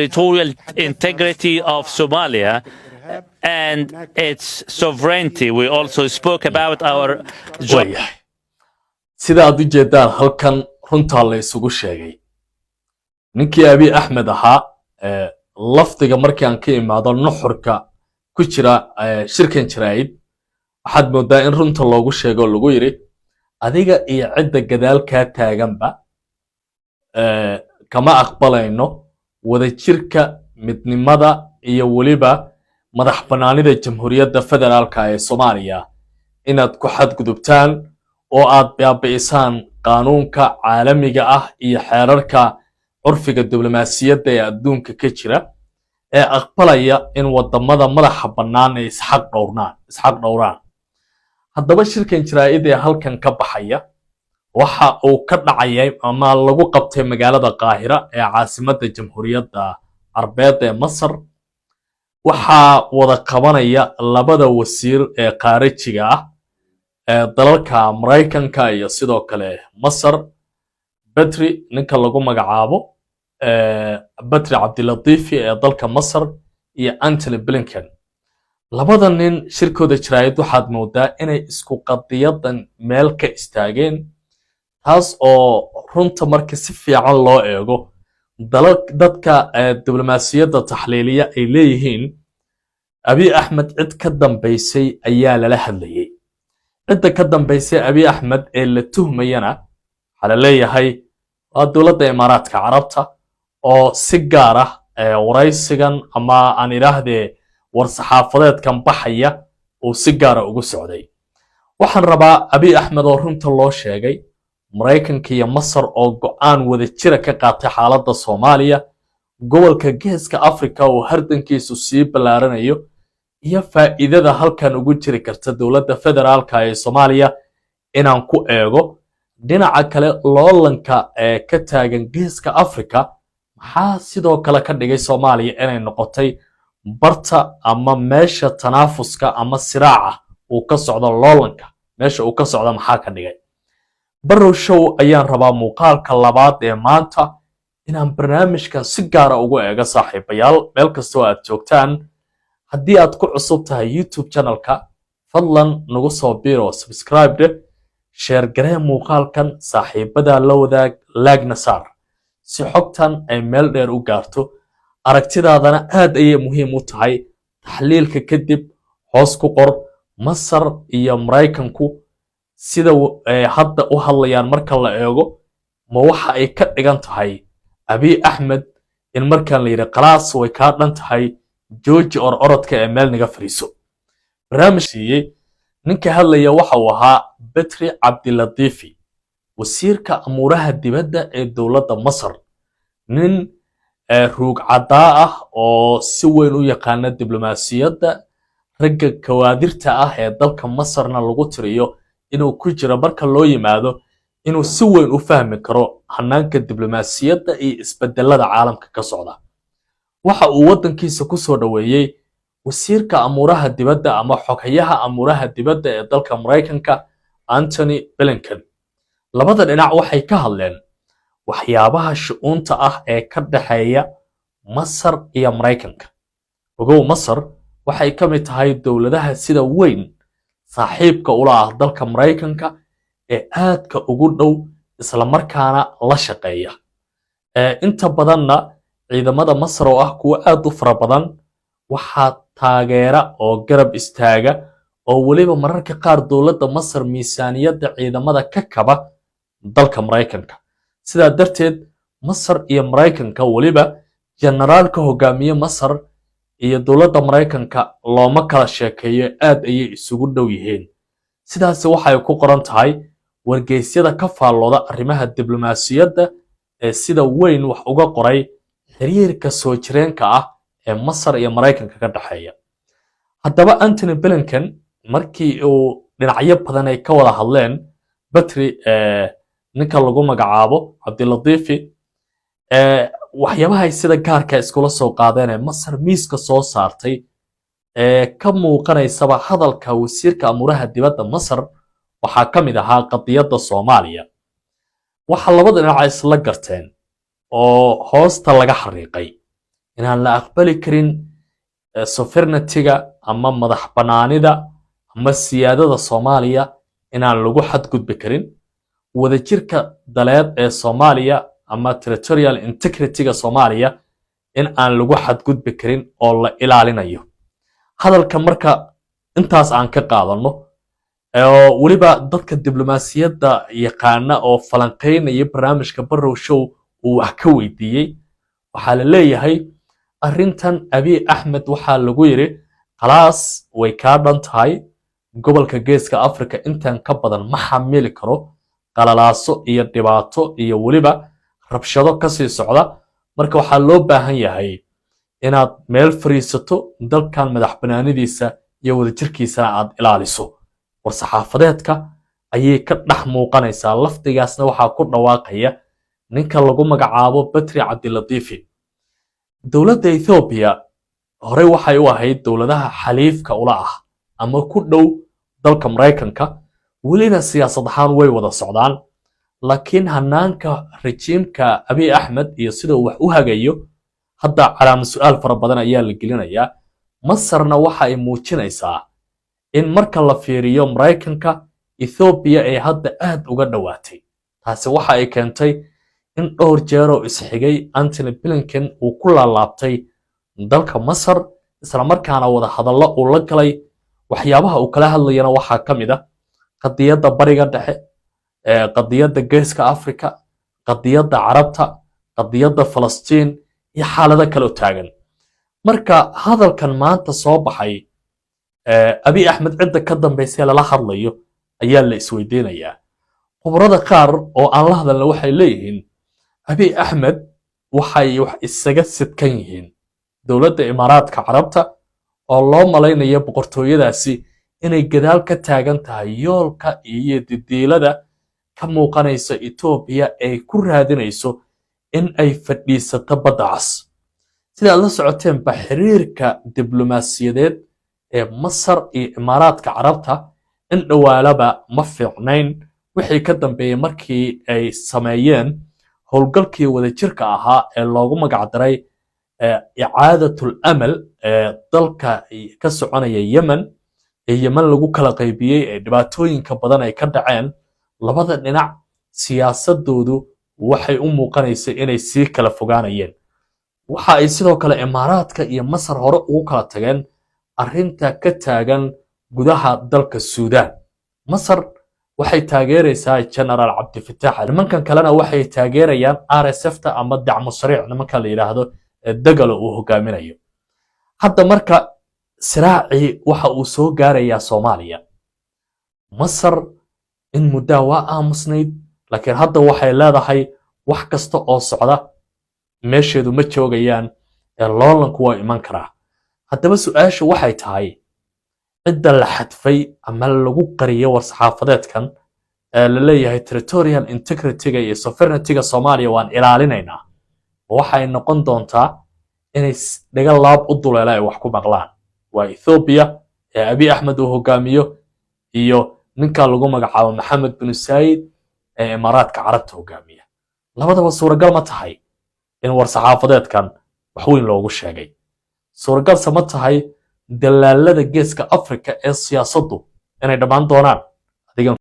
territorial integrity of Somalia and its sovereignty. We also spoke about our waayahay sida aad u jeedaan halkan runtaa la isugu sheegay ninkii Abiy Ahmed ahaa lafdiga markii aan ka imaado nuxurka ku jira shirkan jiraayid waxaad moodaa in runta loogu sheego lagu yiri adiga iyo cidda gadaalka taaganba kama aqbalayno wada jirka midnimada iyo waliba madax banaanida jamhuuriyadda federaalka ee Soomaaliya inaad ku xadgudubtaan oo aad baabi'isaan qaanuunka caalamiga ah iyo xeerarka urfiga diblomaasiyadda ee adduunka ka jira ee aqbalaya in wadamada madaxa bannaan ay isxaq dhowraan haddaba shirkan jiraa'id ee halkan ka baxaya waxa uu ka dhacayay ama lagu qabtay magaalada Qaahira ee caasimadda jamhuuriyadda Carbeed ee Masar waxa wada qabanaya labada wasiir ee qaarajiga ah ee dalalka Mareykanka iyo sidoo kale Masar Badri ninka lagu magacaabo Badri Cabdilatiifi ee dalka Masar iyo Antony Blinken labada nin shirkooda jiraayid waxaad moodaa inay isku qadiyadan meel ka istaageen taas oo runta markii si fiican loo eego dadka diblomaasiyadda taxliiliya ay leeyihiin Abiy Ahmed cid ka dambeysay ayaa lala hadlayay cidda ka dambeysay Abiy Ahmed ee la tuhmayana waxa leeyahay waa dowladda Imaaraadka Carabta oo si gaar ah waraysigan ama aan iraahdee war saxaafadeedkan baxaya oo si gaar ah ugu socday waxaan rabaa Abiy Ahmed oo runta loo sheegay Mareykanka iyo Masar oo go'aan wada jira ka qaatay xaaladda Soomaaliya gobolka Geeska Afrika oo hardankiisu sii ballaaranayo iyo faa'iidada halkan ugu jiri karta dowladda federaalka ee Soomaaliya inaan ku eego dhinaca kale loolanka ee ka taagan Geeska Afrika maxaa sidoo kale ka dhigay Soomaaliya inay noqotay barta ama meesha tanaafuska ama siraaca uu ka socdo loolanka meesha uu ka socdo maxaa ka dhigay Barrow Show ayaan rabaa muuqaalka labaad ee maanta inaan barnaamijkan si gaar ah ugu eego saaxiibayaal meel kasta oo aad joogtaan haddii aad ku cusub tahay YouTube channelka fadlan nagu soo biiro subscribe share garee muuqaalkan saaxiibada la wadaag laagna saar si xogtan ay meel dheer u gaarto aragtidaadana aad ayay muhiim u tahay taxliilka kadib hoos ku qor Masar iyo Mareykanku sida hadda u hadlayaan marka la eego ma waxa ay ka dhigan tahay Abiy Ahmed in markan la yiri qalaas way ka dhan tahay George orodka ee meel naga fariiso barnaamijkii ninka hadlaya waxa uu ahaa Badri Cabdilatiifi wasiirka amuuraha dibadda ee dowladda Masar nin ruug cadaa ah oo si weyn u yaqaan diblomaasiyadda ragga kawaadirta ah ee dalka Masarna lagu tiriyo inuu ku jiro marka loo yimaado inuu si weyn u fahmi karo hanaanka diblomaasiyadda iyo isbedelada caalamka ka socda waxa uu wadankiisa ku soo dhaweeyay wasiirka amuuraha dibadda ama xogayaha amuuraha dibadda ee dalka Mareykanka Antony Blinken labada dhinac waxay ka hadleen waxyaabaha shu'uunta ah ee ka dhaxeeya Masar iyo Mareykanka ogow Masar waxay ka mid tahay dowladaha sida weyn saaxiibka ula ah dalka Mareykanka ee aadka ugu dhow isla markaana la shaqeeya inta badanna ciidamada Masar oo ah kuwa aad u fara badan waxa taageera oo garab istaaga oo waliba mararka qaar dowladda Masar miisaaniyadda ciidamada ka kaba dalka Mareykanka sida darteed Masar iyo Mareykanka waliba generaalka hogaamiye Masar iyo dowladda Mareykanka looma kala sheekeeyo aad ayay isugu dhow yihiin sidaas waxay ku qoran tahay wargeysyada ka faallooda arrimaha diblomaasiyadda ee sida weyn wax uga qoray xiriirka soo jireenka ah ee Masar iyo Mareykanka ka dhaxeeya haddaba Antony Blinken markii uu dhinacyo badan ay ka wada hadleen Badri ninka lagu magacaabo Cabdilatiifi waxyaabaha sida gaarka iskula soo qaadeen ee Masar miiska soo saartay ka muuqanaysaba hadalka wasiirka amuuraha dibadda Masar waxaa ka mid ahaa qadiyadda Soomaaliya waxa labada dhinac isla garteen oo hoosta laga xariiqay inaan la aqbali karin sovereignty-ga ama madax bannaanida ama siyaadada Soomaaliya inaan lagu xadgudbi karin wadajirka daleed ee Soomaaliya ama territorial integrity-ga Soomaaliya in aan lagu xadgudbi karin oo la ilaalinayo hadalka marka intaas aan ka qaadano oo waliba dadka diblomaasiyadda yaqaana oo falanqeynaya barnaamijka Barrow Show uu wax ka weydiiyay waxaa la leeyahay arrintan Abiy Ahmed waxaa lagu yiri khalaas way ka dhan tahay gobolka geeska Afrika intaan ka badan ma xamili karo qalalaaso iyo dhibaato iyo waliba rabshado ka sii socda marka waxaa loo baahan yahay inaad meel fariisato dalkan madax banaanidiisa iyo wadajirkiisa aad ilaaliso war saxaafadeedka ayay ka dhex muuqanaysaa laftigaasna waxaa ku dhawaaqaya ninka lagu magacaabo Batri Cabdilatiifi dowladda Ethiopia horey waxay u ahayd dowladaha xaliifka ula ah ama ku dhow dalka Mareykanka welina siyaasad ahaan way wada socdaan laakiin hanaanka rejiimka Abiy Ahmed iyo sida wax u hagayo hadda calaamad su'aal fara badan ayaa la gelinayaa Masarna waxa ay muujinaysaa in marka la fiiriyo Mareykanka Ethiopia ay hadda aad uga dhawaatay taasi waxa ay keentay in dhowr jeer oo isxigay Antony Blinken uu ku laalaabtay dalka Masar isla markaana wada hadallo uu la galay waxyaabaha uu kala hadlayana waxaa ka mid ah qadiyadda bariga dhexe qadiyadda geeska Afrika qadiyadda Carabta qadiyadda Falastiin iyo xaalado kale oo taagan marka hadalkan maanta soo baxay Abiy Ahmed cidda ka dambeysay lala hadlayo ayaa la isweydiinayaa khubarada qaar oo aan la hadalna waxay leeyihiin Abiy Ahmed waxay wax isaga sidkan yihiin dowladda Imaaraadka Carabta oo loo malaynayo boqortooyadaasi inay gadaal ka taagan tahay yoolka iyo didiilada ka muuqanaysa Ethiopia ay ku raadinayso in ay fadhiisato badda cas sida la socoteen ba xiriirka diblomaasiyadeed ee Masar iyo Imaaraadka Carabta in dhawaalaba ma fiicnayn wixii ka dambeeyay markii ay sameeyeen howlgalkii wadajirka ahaa ee loogu magac daray icaadatul amal ee dalka ka soconaya Yemen ee Yemen lagu kala qaybiyay ee dhibaatooyinka badan ay ka dhaceen labada dhinac siyaasadoodu waxay u muuqanaysay inay sii kala fogaanayeen waxa ay sidoo kale Imaaraadka iyo Masar hore ugu kala tageen arrinta ka taagan gudaha dalka Suudaan Masar waxay taageeraysaa General Abdel Fattah nimankan kalena waxay taageerayaan RSF-ta ama dacmo sariic nimanka la yiraahdo dagalo uu hogaaminayo hadda marka siraaci waxa uu soo gaarayaa Soomaaliya Masar in muddo waa aamusnayd laakiin hadda waxay leedahay wax kasta oo socda meesheedu ma joogayaan ee loolanku waa iman karaa haddaba su'aashu waxay tahay cidda la xadfay ama lagu qariyo war saxaafadeedkan ee la leeyahay territorial integrity-ga iyo sovereignty-ga Soomaaliya waan ilaalinaynaa waxay noqon doontaa inay dhaga laab u duleela ay wax ku maqlaan waa Ethiopia ee Abiy Ahmed uu hogaamiyo iyo ninka lagu magacaabo Maxamed bin Said ee Imaaraadka Carabta hogaamiya labadaba suuragal ma tahay in war saxaafadeedkan wax weyn loogu sheegay suuragal sama tahay dalaalada geeska Afrika ee siyaasaddu inay dhamaan doonaan